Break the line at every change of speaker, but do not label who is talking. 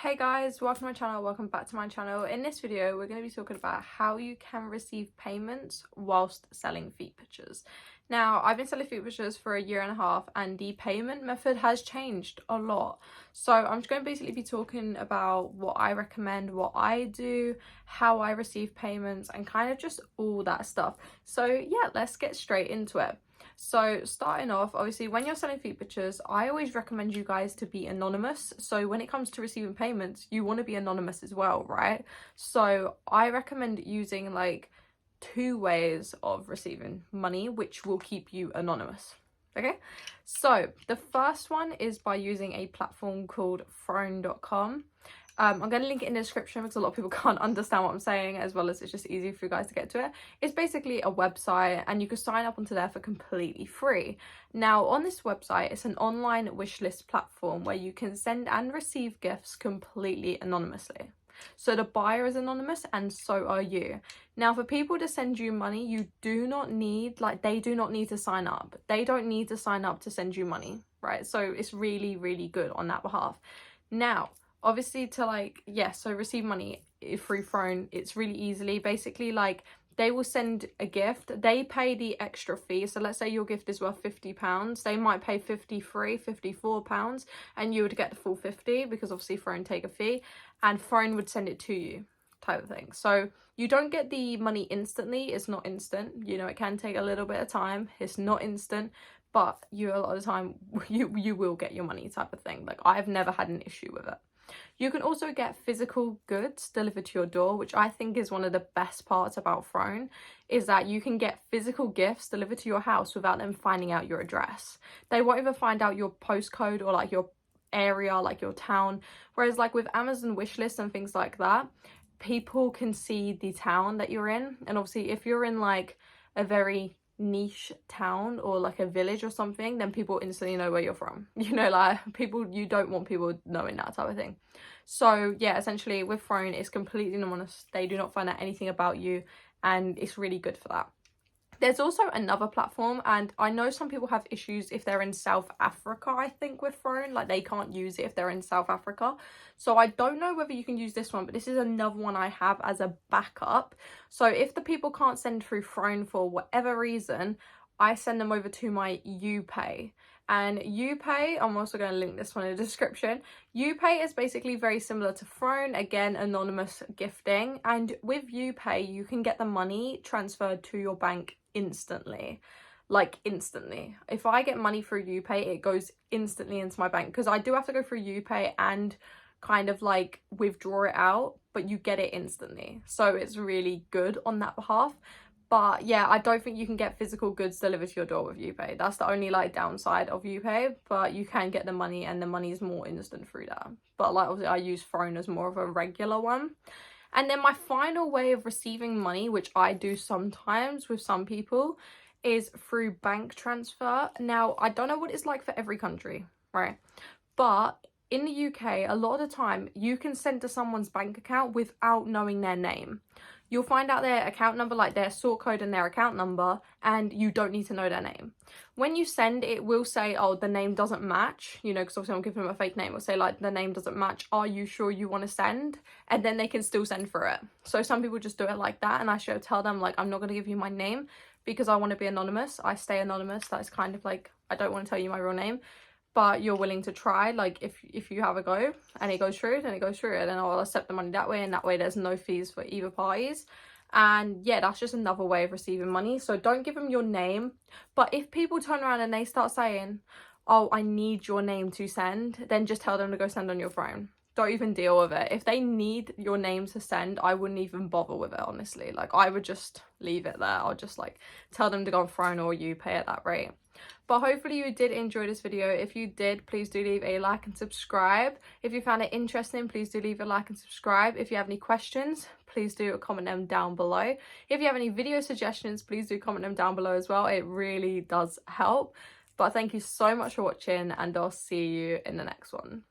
Hey guys, welcome to my channel, welcome back to my channel. In this video we're going to be talking about how you can receive payments whilst selling feet pictures. Now, I've been selling feet pictures for a year and a half and the payment method has changed a lot. So I'm just going to basically be talking about what I recommend, what I do, how I receive payments, and kind of just all that stuff. So yeah, let's get straight into it. So starting off, obviously when you're selling feet pictures, I always recommend you guys to be anonymous. So when it comes to receiving payments, you want to be anonymous as well, right? So I recommend using like 2 ways of receiving money, which will keep you anonymous. Okay, so the first one is by using a platform called phone.com. I'm going to link it in the description because a lot of people can't understand what I'm saying, as well as it's just easy for you guys to get to it. It's basically a website and you can sign up onto there for completely free. Now, on this website, it's an online wish list platform where you can send and receive gifts completely anonymously. So the buyer is anonymous and so are you. Now, for people to send you money, you do not need, they do not need to sign up. They don't need to sign up to send you money, right? So it's really, really good on that behalf. Now, obviously so receive money through phone, it's really easily, basically they will send a gift, they pay the extra fee. So let's say your gift is worth £50, they might pay £54, and you would get the full 50 because obviously phone take a fee and phone would send it to you, type of thing. So you don't get the money instantly, it's not instant, you know, it can take a little bit of time, it's not instant, but a lot of the time you will get your money, type of thing. Like, I've never had an issue with it. You can also get physical goods delivered to your door, which I think is one of the best parts about Phone, is that you can get physical gifts delivered to your house without them finding out your address. They won't even find out your postcode or like your area, like your town. Whereas like with Amazon wishlist and things like that, people can see the town that you're in. And obviously if you're in like a very niche town or like a village or something, then people instantly know where you're from, you know, like you don't want people knowing that type of thing. So yeah, essentially with Phone, it's completely anonymous, they do not find out anything about you, and it's really good for that. There's also another platform, and I know some people have issues if they're in South Africa, I think, with Phone. Like, they can't use it if they're in South Africa. So I don't know whether you can use this one, but this is another one I have as a backup. So if the people can't send through Phone for whatever reason, I send them over to my Upay. And Upay, I'm also going to link this one in the description. Upay is basically very similar to Phone, again, anonymous gifting. And with Upay, you can get the money transferred to your bank instantly. Like, instantly. If I get money through Upay, it goes instantly into my bank, because I do have to go through Upay and kind of like withdraw it out, but you get it instantly. So it's really good on that behalf. But yeah, I don't think you can get physical goods delivered to your door with Upay. That's the only like downside of Upay, but you can get the money, and the money is more instant through that. But like, obviously I use Phone as more of a regular one. And then my final way of receiving money, which I do sometimes with some people, is through bank transfer. Now, I don't know what it's like for every country, right? But in the UK, a lot of the time, you can send to someone's bank account without knowing their name. You'll find out their account number, like their sort code and their account number, and you don't need to know their name. When you send, it will say, oh, the name doesn't match, you know, because obviously I'm giving them a fake name. It'll say, like, the name doesn't match. Are you sure you want to send? And then they can still send for it. So some people just do it like that, and I should tell them, like, I'm not going to give you my name because I want to be anonymous. I stay anonymous. That's kind of like, I don't want to tell you my real name, but you're willing to try. Like, if you have a go and it goes through, then it goes through, and then I'll accept the money that way, and that way there's no fees for either parties. And yeah, that's just another way of receiving money. So don't give them your name. But if people turn around and they start saying, oh, I need your name to send, then just tell them to go send on your phone. Don't even deal with it. If they need your name to send, I wouldn't even bother with it, honestly. Like, I would just leave it there. I'll just like tell them to go on Phone or Upay at that rate. But hopefully you did enjoy this video. If you did, please do leave a like and subscribe. If you found it interesting, please do leave a like and subscribe. If you have any questions, please do comment them down below. If you have any video suggestions, please do comment them down below as well. It really does help. But thank you so much for watching, and I'll see you in the next one.